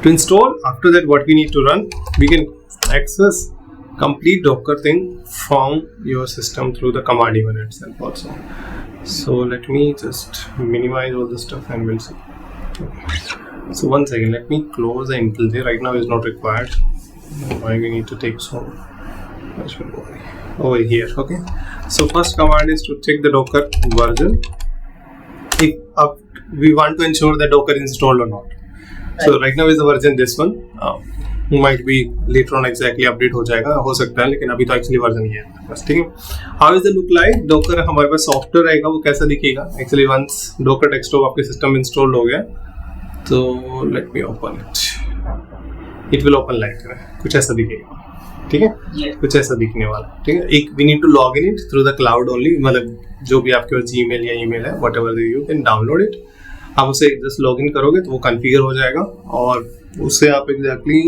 To install, after that what we need to run, we can access complete Docker thing from your system through the command even itself also. So let me just minimize all the stuff and we'll see. So one second, let me close the IntelliJ. Right now is not required. Why we need to take so much over here. Okay, so first command is to check the Docker version if we want to ensure that Docker is installed or not. So right now is the version this one. Might be later on exactly update हो जाएगा, हो सकता है, लेकिन अभी तो actually version ये है बस. ठीक है. How is the look like? Docker हमारे पास सॉफ्टवेयर रहेगा, वो कैसा दिखेगा? एक्चुअली वंस डॉकर डेस्कटॉप आपके सिस्टम में इंस्टॉल हो गया तो let me open it will open like कुछ ऐसा दिखेगा. ठीक है, कुछ ऐसा दिखने वाला. ठीक है. एक we need to log in it through the cloud only, मतलब जो भी आपके पास जीमेल या ईमेल है whatever you can download it. आप उसे जस्ट लॉग इन करोगे तो वो कॉन्फ़िगर हो जाएगा और उससे आप एग्जैक्टली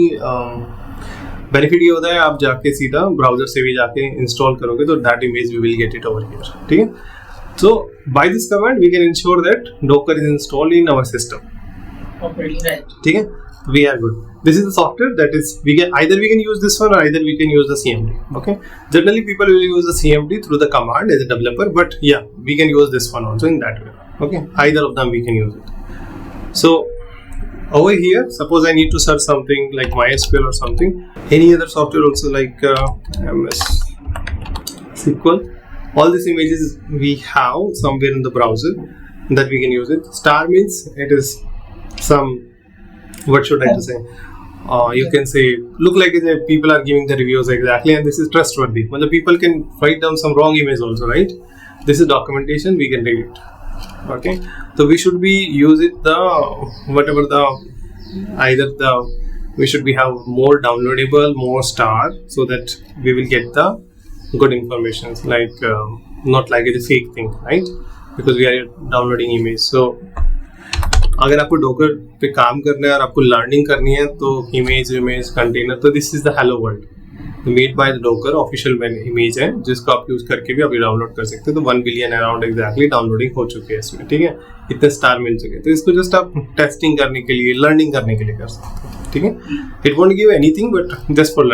बेनिफिट ये होता है, आप जाके सीधा ब्राउजर से भी जाके इंस्टॉल करोगे तो that image we will get it over here. ठीक है. So by this command we can ensure that docker is installed in our system. ठीक है. We are good. This is the software that is we can use this one or either we can use the CMD. Okay. Generally people will use the CMD through the command as a developer, but yeah, we can use this one also in that way. Okay. Either of them we can use it. So over here, suppose I need to search something like MySQL or something. Any other software also like MS SQL. All these images we have somewhere in the browser that we can use it. Star means it is some. What should I to say? You can say look like people are giving the reviews exactly, and this is trustworthy. Well, the people can write down some wrong image also, right? This is documentation. We can read it. Okay, so we should be use it the whatever the either the we should be have more downloadable, more star, so that we will get the good information. Like not like it's a fake thing, right? Because we are downloading image. So अगर आपको Docker पे काम करना है और आपको learning करनी है तो इमेज कंटेनर, तो this is the hello world made by the Docker official image है जिसको आप यूज करके भी अभी डाउनलोड कर सकते हैं. तो 1 बिलियन अराउंड एग्जैक्टली डाउनलोडिंग हो चुकी है इसमें. ठीक है. इतने स्टार मिल चुके हैं, तो इसको जस्ट आप टेस्टिंग करने के लिए, लर्निंग करने के लिए कर सकते हैं. ठीक है. It won't give anything but just for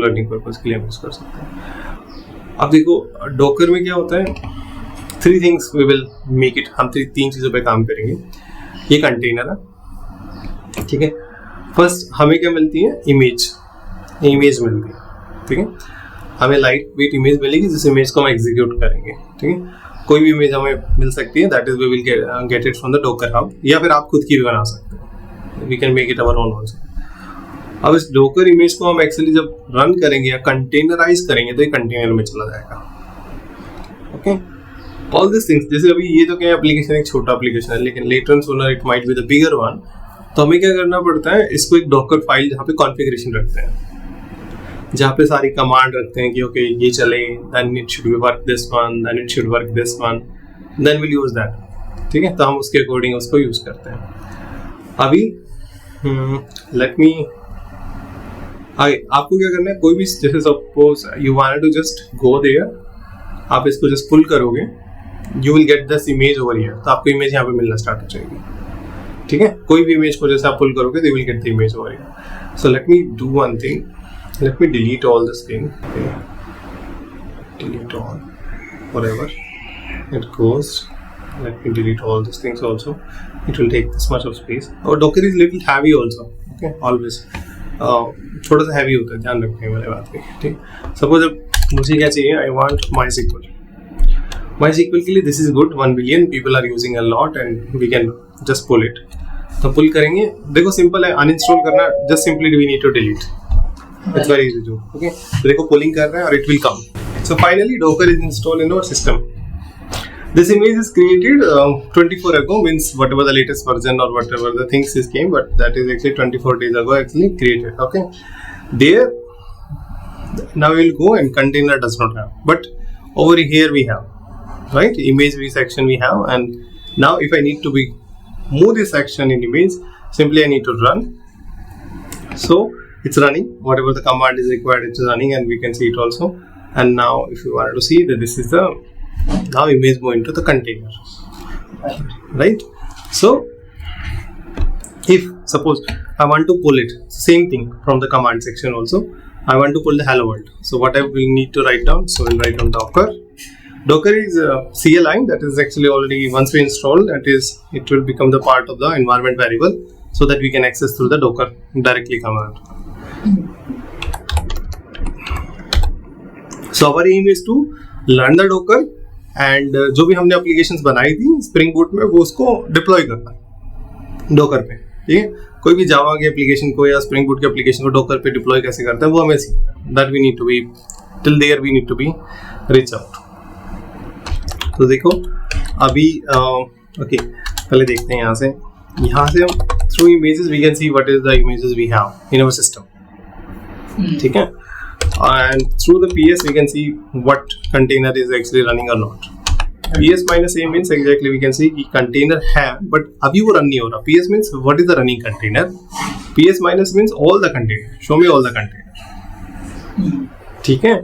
learning purpose के लिए हम यूज कर सकते हैं. अब देखो डॉकर में क्या होता है, 3 things we will make it. हम 3 चीज़ों पे काम करेंगे. ये कंटेनर है. ठीक है. फर्स्ट हमें क्या मिलती है? इमेज मिलती है. ठीक है. हमें लाइट वेट इमेज मिलेगी जिस इमेज को हम एग्जीक्यूट करेंगे. ठीक है. कोई भी इमेज हमें मिल सकती है, that is we will get it from the Docker hub, या फिर आप खुद की भी बना सकते हैं. We can make it our own also. अब इस डॉकर इमेज को हम एक्चुअली जब रन करेंगे या कंटेनराइज करेंगे तो ये कंटेनर में चला जाएगा. ओके. All these things, जैसे अभी ये तो क्या एप्लीकेशन एक छोटा एप्लीकेशन है, लेकिन later sooner it might be the bigger one. तो हमें क्या करना पड़ता है, इसको एक डॉकर फाइल जहाँ पे कॉन्फ़िगरेशन रखते हैं, जहाँ पे सारी कमांड रखते हैं कि ओके ये चले, then it should work this one, then it should work this one, then will use that. ठीक है. तो हम उसके अकॉर्डिंग उसको यूज करते हैं. अभी लेट मी आपको क्या करना है, कोई भी जैसे suppose you want to just go there, आप इसको जस्ट पुल करोगे, you will get this image over here. तो आपको इमेज यहाँ पे मिलना स्टार्ट हो जाएगी. ठीक है. कोई भी इमेज को जैसे आप पुल करोगे they will get the image over here. So let me do one thing, let me delete all this thing, delete all whatever it goes. Let me delete all this things also, it will take this much of space. और docker is little heavy also. Okay. Always थोड़ा सा heavy होता है, ध्यान रखने वाली बात है. ठीक. सपोज अब मुझे क्या चाहिए, आई वांट MySQL. MySQL के लिए this is good, 1 billion people are using a lot and we can just pull it. तो पुल करेंगे. देखो सिंपल है, अनइंस्टॉल करना, just simply we need to delete. It's very easy to. Okay. तो देखो pulling कर रहा है और it will come. So finally Docker is installed in our system. This image is created 24 ago, means whatever the latest version or whatever the things is came, but that is actually 24 days ago actually created. Okay. There now we will go and container does not have, but over here we have, right, image section we have. And now if I need to move this section in image, simply I need to run. So it's running, whatever the command is required, it's running, and we can see it also. And now if you want to see that this is the now image go into the container, right? So if suppose I want to pull it, same thing from the command section also. I want to pull the hello world. So what I will need to write down, so we'll write down Docker. Docker is a CLI that is actually already, once we install, it will become the part of the environment variable, so that we can access through the Docker directly command. So our aim is to learn the Docker and जो भी हमने applications बनाई थी Spring Boot में, वो उसको deploy करना Docker पे, ठीक है. कोई भी Java के application को या Spring Boot के application को Docker पे deploy कैसे करता है वो हमें सीखना. That we need to be, till there we need to be reach out. तो देखो अभी ओके, पहले देखते हैं यहाँ से हम through images we can see what is the images we have in our system, ठीक है. And through the PS we can see what container is actually running or not. PS minus A means exactly we can see कि container है but अभी वो run नहीं हो रहा. PS means what is the running container. PS minus means all the container. Show me all the container. ठीक है.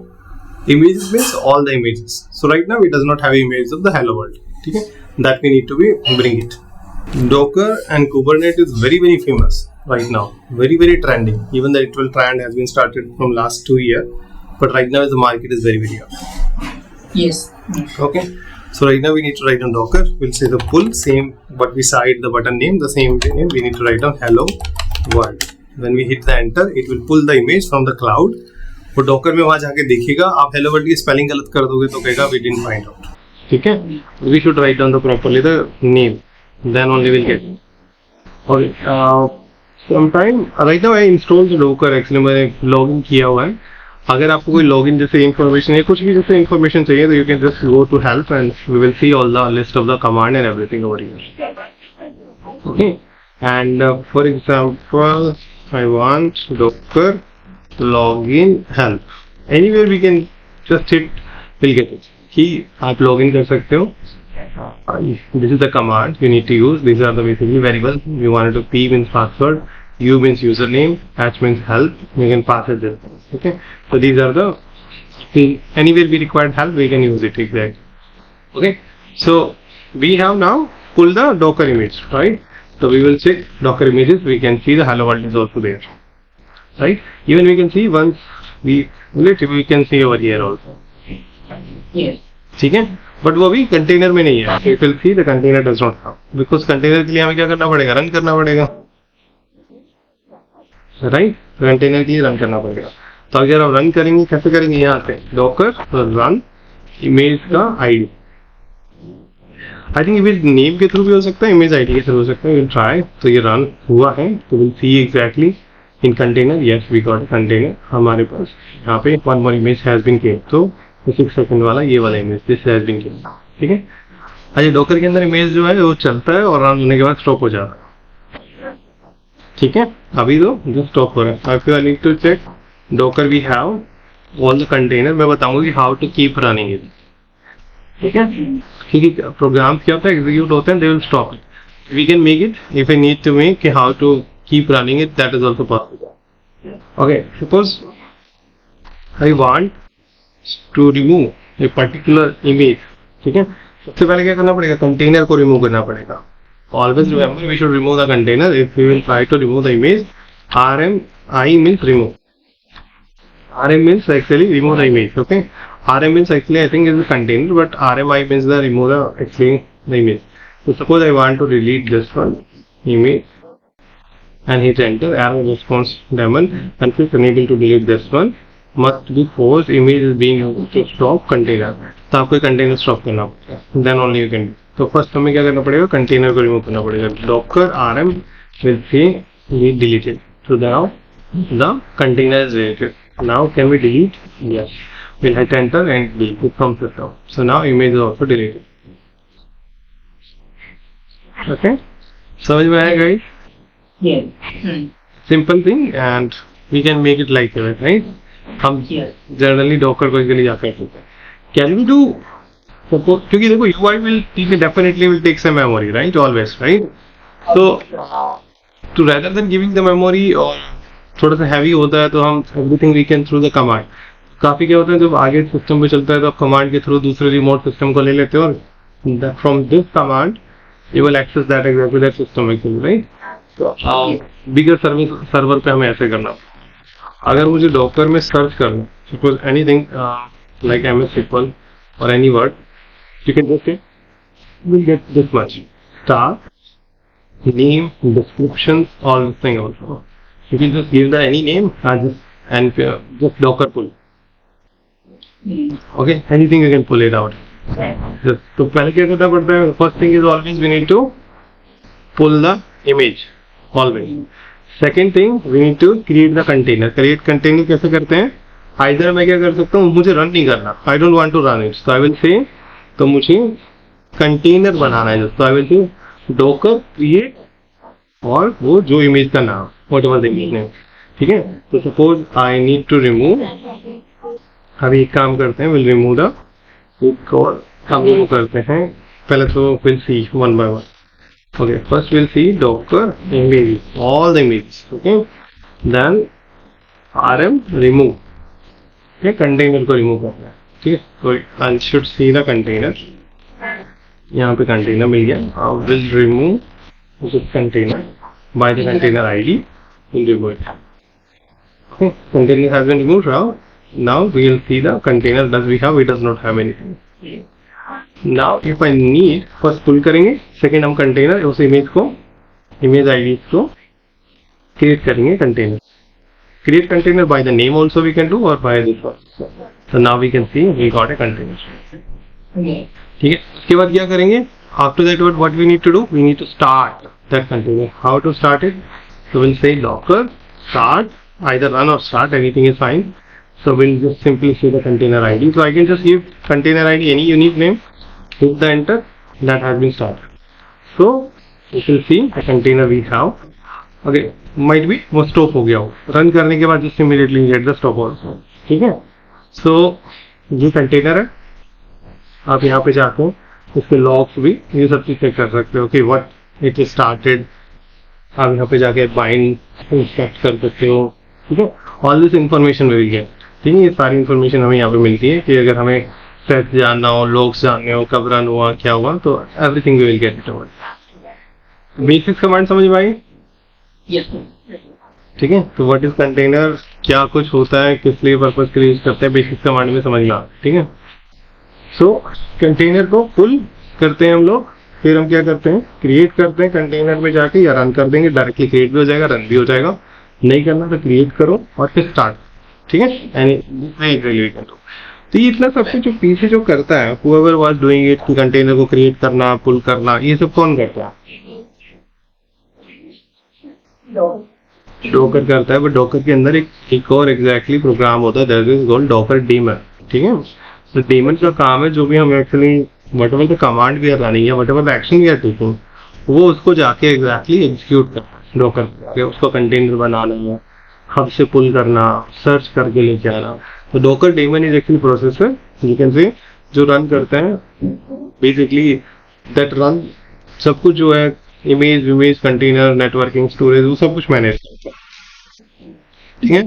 Images means all the images. So right now it does not have images of the hello world. ठीक है. That we need to bring it. Docker and Kubernetes is very famous right now. Very trending. Even the actual trend has been started from last 2 years, but right now the market is very up. Yes. Okay. So right now we need to write down Docker. We'll say the pull, same but beside the button name, the same name, we need to write down hello world. When we hit the enter, it will pull the image from the cloud. वो Docker में वहाँ जाके देखेगा. आप hello world की spelling गलत कर दोगे तो कहेगा we didn't find out. ठीक है. We should write down properly the name. Then only we'll get. Okay. Sometime right now I installed the Docker. Actually मैंने login किया हुआ है. अगर आपको कोई login जैसे information है, कुछ भी जैसे information चाहिए तो you can just go to help and we will see all the list of the command and everything over here. Okay. And for example, I want Docker login help. Anywhere we can just hit, we'll get it. कि आप login कर सकते हो. This is the command you need to use. These are the basically variables. You wanted to P means password, U means username, H means help. You can pass it this. Okay. So these are the anywhere we required help, we can use it exactly. Okay. So we have now pulled the Docker image, right? So we will check Docker images. We can see the hello world is also there, right? Even we can see once we pull it, we can see over here also. Yes. ठीक है. But वो अभी container में नहीं है. You will see the container does not have, because container के लिए हमें क्या करना पड़ेगा, रन करना पड़ेगा, राइट. कंटेनर के लिए रन करना पड़ेगा. तो अगर आप रन करेंगे कैसे करेंगे, यहाँ से डॉकर रन इमेज का ID. I think image name के थ्रू भी हो सकता है, इमेज आईडी के थ्रू हो सकता है. Will try. तो ये रन हुआ है तो will see exactly in container. Yes we got container. हमारे पास यहाँ पे one more image has been created. तो 6 सेकंड वाला ये वाला image this has been created. ठीक है. अच्छा, डॉकर के अंदर इमेज जो है वो चलता है और रन होने के बाद स्टॉप हो जाता है. ठीक है. अभी तो जो स्टॉप हो रहा है. I need to check Docker we have all the container. मैं बताऊंगा कि how to keep running it. ठीक है. क्योंकि प्रोग्राम क्या होता है, एग्जीक्यूट होते हैं, they will stop it. We can make it if I need to make how to keep running it, that is also possible. Okay. Suppose I want to remove a particular image. ठीक है. सबसे पहले क्या करना पड़ेगा, container को remove करना पड़ेगा. Always remember we should remove the container if we will try to remove the image. RMI means remove. RM means actually remove the image. Okay. RM means actually I think is the container, but RMI means the remove the actually the image. So suppose I want to delete this one image and hit enter. Error response daemon config unable to delete this one. Must be forced. Image is being used to stop container. तो आपको container stop करना पड़ेगा. Then only you can. तो first हमें क्या करना पड़ेगा, container को रिमूव करना पड़ेगा. Docker RM will say we deleted. So now the container is deleted. Now can we delete? Yes. We'll hit enter and delete it from system. So now image is also deleted. Okay. समझ में आया guys? Yes. Simple thing and we can make it like that, right? हम generally Docker को इसके लिए जाकर करते हैं. Can we do? Suppose क्योंकि देखो UI will definitely will take some memory, right? Always, right? So to rather than giving the memory और थोड़ा सा हैवी होता है तो हम everything we can through the command. काफी क्या होता है जब आगे सिस्टम पे चलता है तो आप कमांड के थ्रू दूसरे रिमोट सिस्टम को ले लेते हो और from this command you will access that exactly that system actually, right? Bigger service server पे हमें ऐसे करना। अगर मुझे डॉकर में सर्च करना, suppose anything like MS SQL or any word, you can just say, we'll get this much. Start, name, description, all this thing also. You can just give the any name and just Docker pull. Okay, anything you can pull it out. Just, तो पहले क्या करना पड़ता है? First thing is always we need to pull the image. Always. Second thing, we need to create the container. Create container कैसे करते हैं? Either मैं क्या कर सकता हूँ, मुझे रन नहीं करना, I don't want to run it, so I will say, तो मुझे कंटेनर बनाना है, तो I will say docker create और वो जो इमेज का नाम, whatever the image name, ठीक है? तो suppose I need to remove, अभी एक काम करते हैं, we'll remove the, एक और काम remove करते हैं, पहले तो we'll see one by one. Okay, first we'll see docker images, all the images, okay? Then rm remove, ये कंटेनर को रिमूव करना है, ठीक है? तो I should see the container, यहाँ पे कंटेनर मिल गया, will remove this container by the container ID, will remove it, okay? Container has been removed, now we will see the container does we have, it does not have anything. Now if I need, first pull करेंगे, second हम container उस image को, image ID को create करेंगे container. Create container by the name also we can do or by this one. So now we can see we got a container. ठीक है, उसके बाद क्या करेंगे? After that what we need to do? We need to start that container. How to start it? So we'll say docker start, either run or start, anything is fine. So we'll just simply say the container ID. So I can just give container ID any unique name, hit the enter, that has been started. So you will see the container we have. Okay, might be वो stop हो गया हो, run करने के बाद just immediately get the stop also, ठीक है? सो ये कंटेनर है, आप यहाँ पे जाते हो, इसके लॉग्स भी ये सब चीज चेक कर सकते हो कि व्हाट इट इज स्टार्टेड. आप यहाँ पे जाके बाइंड इंस्ट्रक्ट कर सकते हो, ठीक है? All this information will get, ठीक है? ये सारी इंफॉर्मेशन हमें यहाँ पे मिलती है कि अगर हमें सेट जानना हो, लॉग्स जानने हो, कब रन हुआ, क्या हुआ, तो everything we will get it over. Basics command समझ में आई? ठीक है, तो व्हाट इज कंटेनर, क्या कुछ होता है, किस लिए पर्पज के लिए यूज करते हैं, बेसिक कमांड में समझ ला, ठीक है? सो कंटेनर को पुल करते हैं हम लोग, फिर हम क्या करते हैं, क्रिएट करते हैं कंटेनर में जाके, या रन कर देंगे, डायरेक्टली क्रिएट भी हो जाएगा, रन भी हो जाएगा. नहीं करना तो क्रिएट करो और फिर स्टार्ट, ठीक है? तो ये इतना सब कुछ जो पीछे जो करता है, whoever was doing it, container को क्रिएट करना, पुल करना, ये सब कौन करता है? डॉकर करता है, बट डॉकर के अंदर एक और एग्जैक्टली प्रोग्राम होता है, that is called Docker daemon, ठीक है? तो डेमन का काम है, जो भी हम एक्चुअली व्हाटएवर द कमांड भी रनिंग है, whatever the action we are taking, वो उसको जाके एग्जैक्टली एग्जीक्यूट करना है डॉकर पे, उसको कंटेनर बनाना, हब से पुल करना, सर्च करके लेके आना. तो Docker daemon is actually processor, you can say, जो रन करता है बेसिकली, दैट रन सब कुछ जो है, इमेज कंटेनर, नेटवर्किंग, स्टोरेज, वो सब कुछ मैनेज करता है, ठीक है?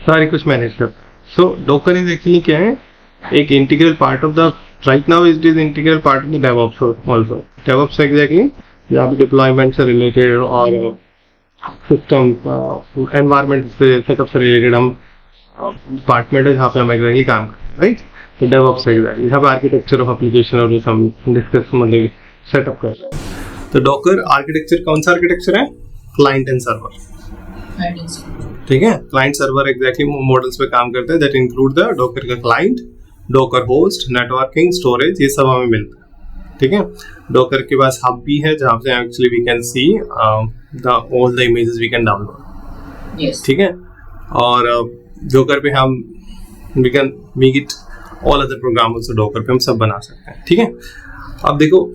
सारी कुछ मैनेज करता है. सो डॉकर इज एक्चुअली क्या है, एक integral part of the, right now it is integral part of the DevOps also. DevOps exactly जहाँ पे डिप्लॉयमेंट से रिलेटेड और सिस्टम एनवायरमेंट से, सेटअप से रिलेटेड हम डिपार्टमेंट है जहाँ पे हम एग्जैक्टली काम करते हैं, राइट? तो डेवऑप्स एग्जैक्टली यहाँ पे आर्किटेक्चर ऑफ एप्लीकेशन और हम डिस्कस मतलब सेटअप करते हैं. तो डॉकर आर्किटेक्चर कौन सा आर्किटेक्चर है? क्लाइंट एंड सर्वर, ठीक है? क्लाइंट सर्वर एग्जैक्टली मॉडल्स पे काम करते हैं, दैट इंक्लूड द डॉकर का client, Docker host, networking, storage, ये सब हमें मिलता है, ठीक है? डॉकर के पास हब भी है जहाँ से actually we can see the all the images we can download, ठीक है? और डॉकर पे हम we can make it all other program also, Docker पे हम सब बना सकते हैं, ठीक है? अब देखो